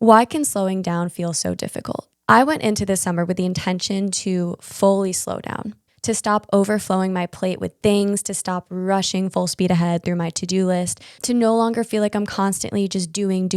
Why can slowing down feel so difficult? I went into this summer with the intention to fully slow down, to stop overflowing my plate with things, to stop rushing full speed ahead through my to-do list, to no longer feel like I'm constantly just doing,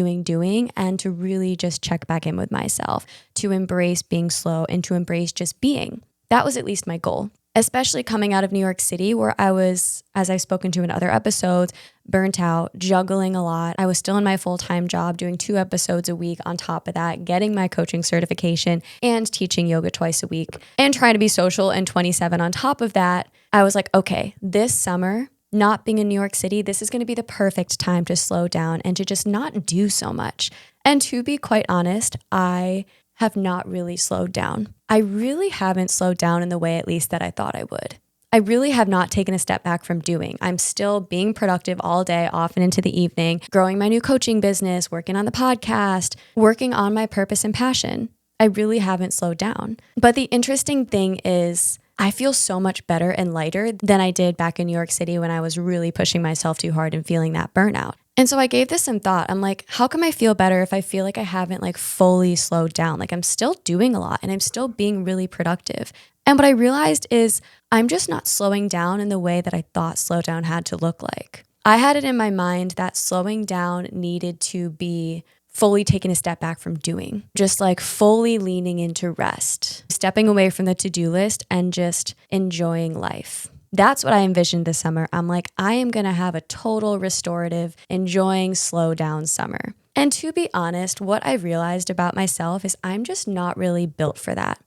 and to really just check back in with myself, to embrace being slow and to embrace just being. That was at least my goal, especially coming out of New York City where I was, as I've spoken to in other episodes, burnt out, juggling a lot. I was still in my full-time job doing 2 episodes a week on top of that, getting my coaching certification and teaching yoga twice a week and trying to be social and 27 on top of that. I was like, okay, this summer, not being in New York City, this is going to be the perfect time to slow down and to just not do so much. And to be quite honest, I have not really slowed down. I really haven't slowed down in the way at least that I thought I would. I really have not taken a step back from doing. I'm still being productive all day, often into the evening, growing my new coaching business, working on the podcast, working on my purpose and passion. I really haven't slowed down. But the interesting thing is I feel so much better and lighter than I did back in New York City when I was really pushing myself too hard and feeling that burnout. And so I gave this some thought. I'm like, how can I feel better if I feel like I haven't fully slowed down? Like I'm still doing a lot and I'm still being really productive. And what I realized is I'm just not slowing down in the way that I thought slow down had to look like. I had it in my mind that slowing down needed to be fully taking a step back from doing, just fully leaning into rest, stepping away from the to-do list and just enjoying life. That's what I envisioned this summer. I'm like, I am going to have a total restorative, enjoying, slow down summer. And to be honest, what I realized about myself is I'm just not really built for that.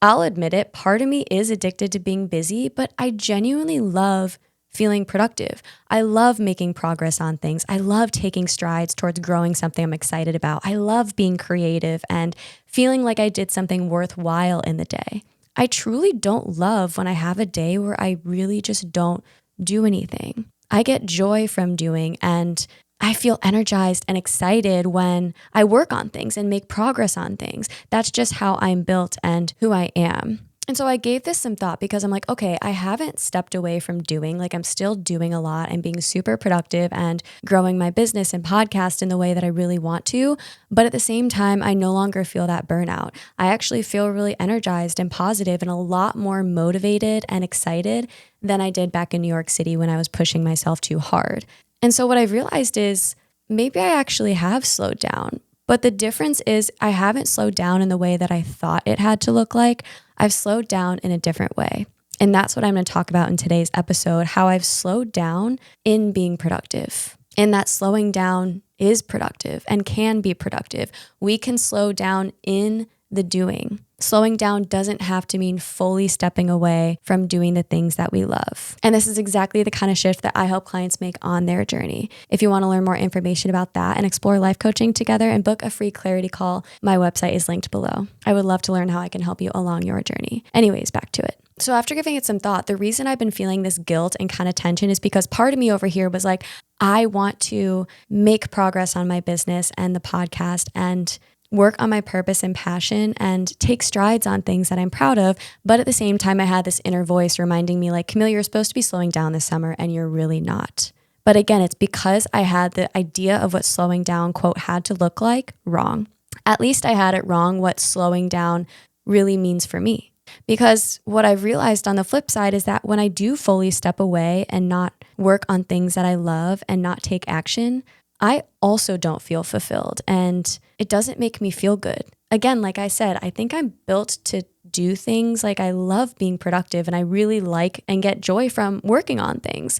I'll admit it, part of me is addicted to being busy, but I genuinely love feeling productive. I love making progress on things. I love taking strides towards growing something I'm excited about. I love being creative and feeling like I did something worthwhile in the day. I truly don't love when I have a day where I really just don't do anything. I get joy from doing, and I feel energized and excited when I work on things and make progress on things. That's just how I'm built and who I am. And so I gave this some thought because I'm like, okay, I haven't stepped away from doing. I'm still doing a lot and being super productive and growing my business and podcast in the way that I really want to. But at the same time, I no longer feel that burnout. I actually feel really energized and positive and a lot more motivated and excited than I did back in New York City when I was pushing myself too hard. And so what I've realized is maybe I actually have slowed down. But the difference is I haven't slowed down in the way that I thought it had to look like. I've slowed down in a different way. And that's what I'm going to talk about in today's episode, how I've slowed down in being productive. And that slowing down is productive and can be productive. We can slow down in the doing. Slowing down doesn't have to mean fully stepping away from doing the things that we love. And this is exactly the kind of shift that I help clients make on their journey. If you want to learn more information about that and explore life coaching together and book a free clarity call, my website is linked below. I would love to learn how I can help you along your journey. Anyways, back to it. So after giving it some thought, the reason I've been feeling this guilt and kind of tension is because part of me over here was like, I want to make progress on my business and the podcast and work on my purpose and passion and take strides on things that I'm proud of. But at the same time, I had this inner voice reminding me Camille, you're supposed to be slowing down this summer and you're really not. But again, it's because I had the idea of what slowing down, quote, had to look like wrong. At least I had it wrong what slowing down really means for me. Because what I've realized on the flip side is that when I do fully step away and not work on things that I love and not take action, I also don't feel fulfilled and it doesn't make me feel good. Again, like I said, I think I'm built to do things. I love being productive and I really like and get joy from working on things.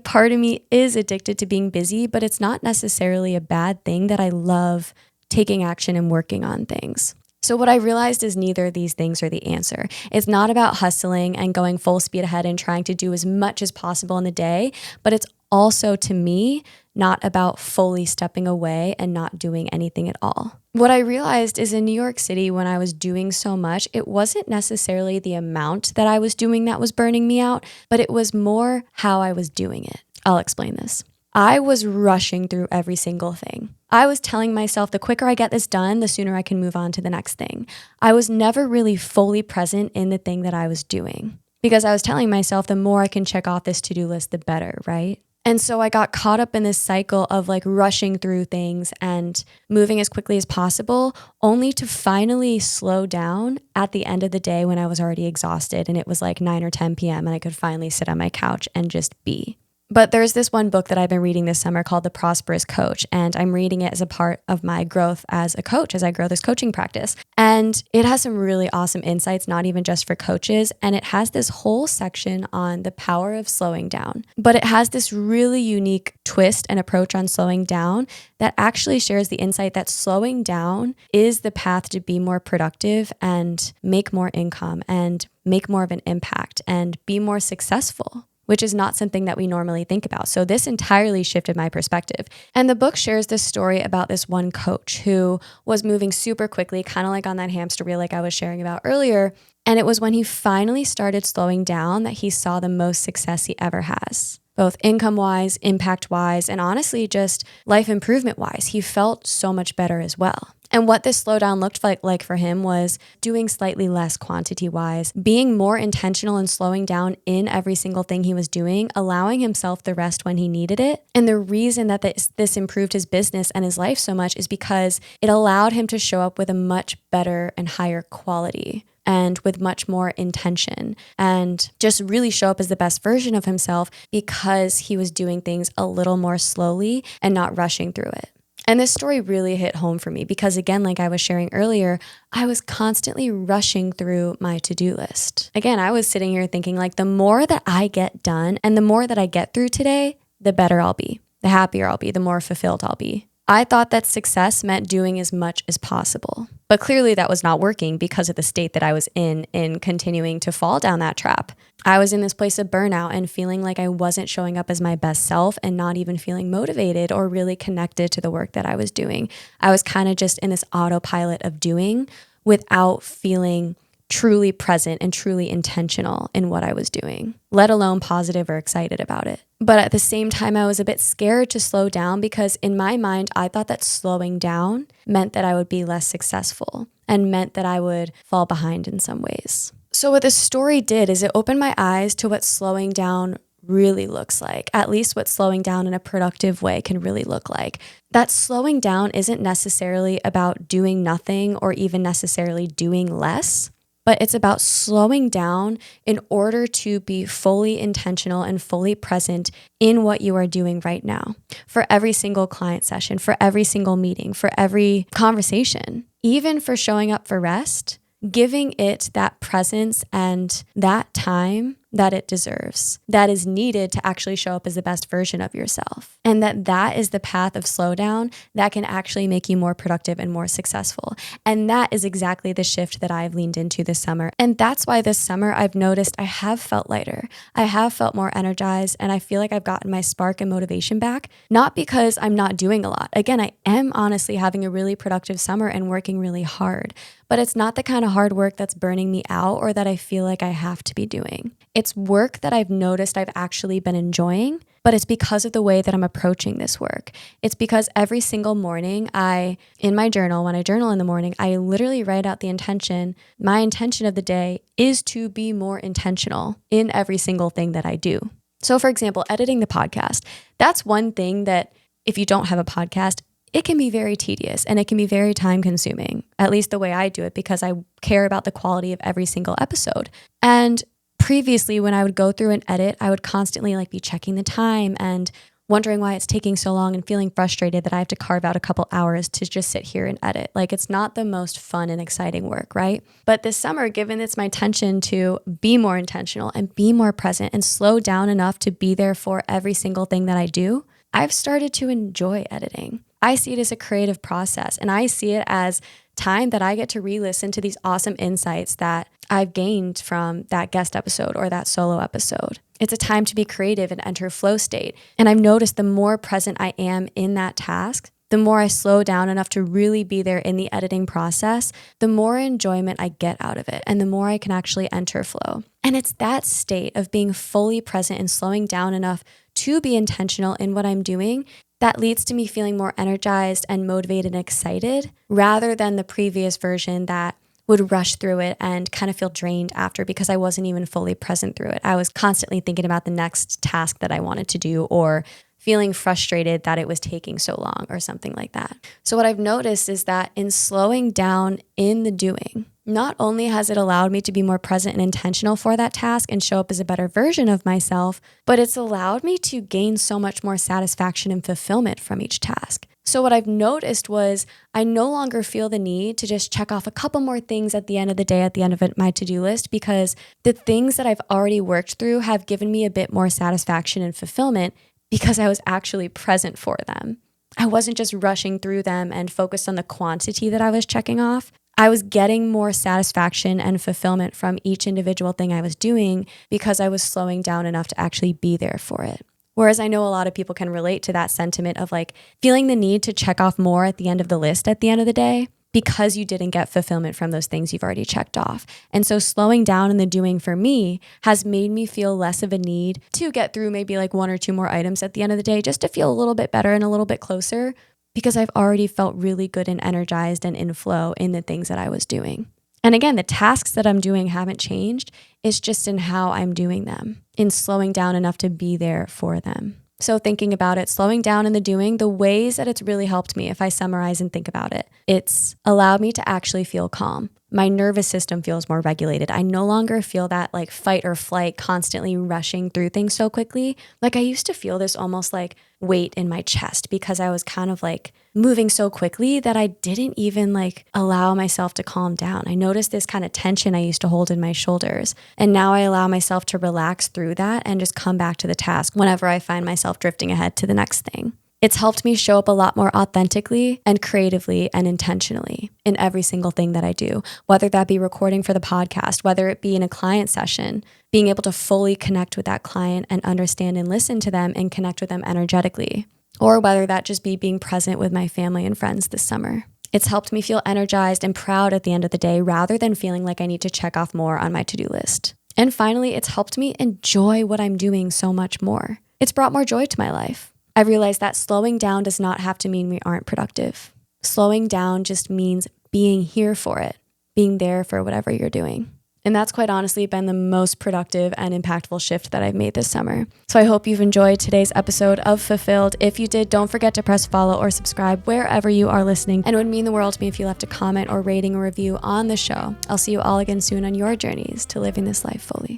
Part of me is addicted to being busy, but it's not necessarily a bad thing that I love taking action and working on things. So what I realized is neither of these things are the answer. It's not about hustling and going full speed ahead and trying to do as much as possible in the day, but it's also, to me, not about fully stepping away and not doing anything at all. What I realized is in New York City, when I was doing so much, it wasn't necessarily the amount that I was doing that was burning me out, but it was more how I was doing it. I'll explain this. I was rushing through every single thing. I was telling myself the quicker I get this done, the sooner I can move on to the next thing. I was never really fully present in the thing that I was doing because I was telling myself the more I can check off this to-do list, the better, right? And so I got caught up in this cycle of like rushing through things and moving as quickly as possible, only to finally slow down at the end of the day when I was already exhausted and it was like 9 or 10 p.m. and I could finally sit on my couch and just be. But there's this one book that I've been reading this summer called The Prosperous Coach, and I'm reading it as a part of my growth as a coach, as I grow this coaching practice. And it has some really awesome insights, not even just for coaches. And it has this whole section on the power of slowing down. But it has this really unique twist and approach on slowing down that actually shares the insight that slowing down is the path to be more productive and make more income and make more of an impact and be more successful, which is not something that we normally think about. So this entirely shifted my perspective. And the book shares this story about this one coach who was moving super quickly, kind of like on that hamster wheel like I was sharing about earlier. And it was when he finally started slowing down that he saw the most success he ever has, both income-wise, impact-wise, and honestly, just life improvement-wise. He felt so much better as well. And what this slowdown looked like for him was doing slightly less quantity-wise, being more intentional and slowing down in every single thing he was doing, allowing himself the rest when he needed it. And the reason that this improved his business and his life so much is because it allowed him to show up with a much better and higher quality and with much more intention and just really show up as the best version of himself because he was doing things a little more slowly and not rushing through it. And this story really hit home for me because, again, like I was sharing earlier, I was constantly rushing through my to-do list. Again, I was sitting here thinking like the more that I get done and the more that I get through today, the better I'll be, the happier I'll be, the more fulfilled I'll be. I thought that success meant doing as much as possible. But clearly that was not working because of the state that I was in continuing to fall down that trap. I was in this place of burnout and feeling like I wasn't showing up as my best self and not even feeling motivated or really connected to the work that I was doing. I was kind of just in this autopilot of doing without feeling truly present and truly intentional in what I was doing, let alone positive or excited about it. But at the same time, I was a bit scared to slow down because in my mind, I thought that slowing down meant that I would be less successful and meant that I would fall behind in some ways. So what this story did is it opened my eyes to what slowing down really looks like, at least what slowing down in a productive way can really look like. That slowing down isn't necessarily about doing nothing or even necessarily doing less, but it's about slowing down in order to be fully intentional and fully present in what you are doing right now. For every single client session, for every single meeting, for every conversation, even for showing up for rest, giving it that presence and that time that it deserves, that is needed to actually show up as the best version of yourself. And that is the path of slowdown that can actually make you more productive and more successful. And that is exactly the shift that I've leaned into this summer. And that's why this summer I've noticed I have felt lighter. I have felt more energized, and I feel like I've gotten my spark and motivation back, not because I'm not doing a lot. Again, I am honestly having a really productive summer and working really hard, but it's not the kind of hard work that's burning me out or that I feel like I have to be doing. It's work that I've noticed I've actually been enjoying, but it's because of the way that I'm approaching this work. It's because every single morning in my journal, when I journal in the morning, I literally write out the intention. My intention of the day is to be more intentional in every single thing that I do. So for example, editing the podcast, that's one thing that if you don't have a podcast, it can be very tedious and it can be very time consuming, at least the way I do it, because I care about the quality of every single episode. And previously, when I would go through and edit, I would constantly be checking the time and wondering why it's taking so long and feeling frustrated that I have to carve out a couple hours to just sit here and edit. It's not the most fun and exciting work, right? But this summer, given it's my intention to be more intentional and be more present and slow down enough to be there for every single thing that I do, I've started to enjoy editing. I see it as a creative process, and I see it as time that I get to re-listen to these awesome insights that I've gained from that guest episode or that solo episode. It's a time to be creative and enter flow state. And I've noticed the more present I am in that task, the more I slow down enough to really be there in the editing process, the more enjoyment I get out of it and the more I can actually enter flow. And it's that state of being fully present and slowing down enough to be intentional in what I'm doing that leads to me feeling more energized and motivated and excited rather than the previous version that would rush through it and kind of feel drained after because I wasn't even fully present through it. I was constantly thinking about the next task that I wanted to do or feeling frustrated that it was taking so long or something like that. So what I've noticed is that in slowing down in the doing, not only has it allowed me to be more present and intentional for that task and show up as a better version of myself, but it's allowed me to gain so much more satisfaction and fulfillment from each task. So what I've noticed was I no longer feel the need to just check off a couple more things at the end of the day, at the end of my to-do list, because the things that I've already worked through have given me a bit more satisfaction and fulfillment because I was actually present for them. I wasn't just rushing through them and focused on the quantity that I was checking off. I was getting more satisfaction and fulfillment from each individual thing I was doing because I was slowing down enough to actually be there for it. Whereas I know a lot of people can relate to that sentiment of like feeling the need to check off more at the end of the list at the end of the day because you didn't get fulfillment from those things you've already checked off. And so slowing down in the doing for me has made me feel less of a need to get through maybe like 1 or 2 more items at the end of the day just to feel a little bit better and a little bit closer, because I've already felt really good and energized and in flow in the things that I was doing. And again, the tasks that I'm doing haven't changed. It's just in how I'm doing them, in slowing down enough to be there for them. So thinking about it, slowing down in the doing, the ways that it's really helped me, if I summarize and think about it, it's allowed me to actually feel calm. My nervous system feels more regulated. I no longer feel that like fight or flight, constantly rushing through things so quickly. Like I used to feel this almost like weight in my chest because I was kind of like moving so quickly that I didn't even like allow myself to calm down. I noticed this kind of tension I used to hold in my shoulders. And now I allow myself to relax through that and just come back to the task whenever I find myself drifting ahead to the next thing. It's helped me show up a lot more authentically and creatively and intentionally in every single thing that I do, whether that be recording for the podcast, whether it be in a client session, being able to fully connect with that client and understand and listen to them and connect with them energetically, or whether that just be being present with my family and friends this summer. It's helped me feel energized and proud at the end of the day rather than feeling like I need to check off more on my to-do list. And finally, it's helped me enjoy what I'm doing so much more. It's brought more joy to my life. I realized that slowing down does not have to mean we aren't productive. Slowing down just means being here for it, being there for whatever you're doing. And that's quite honestly been the most productive and impactful shift that I've made this summer. So I hope you've enjoyed today's episode of Fulfilled. If you did, don't forget to press follow or subscribe wherever you are listening. And it would mean the world to me if you left a comment or rating or review on the show. I'll see you all again soon on your journeys to living this life fully.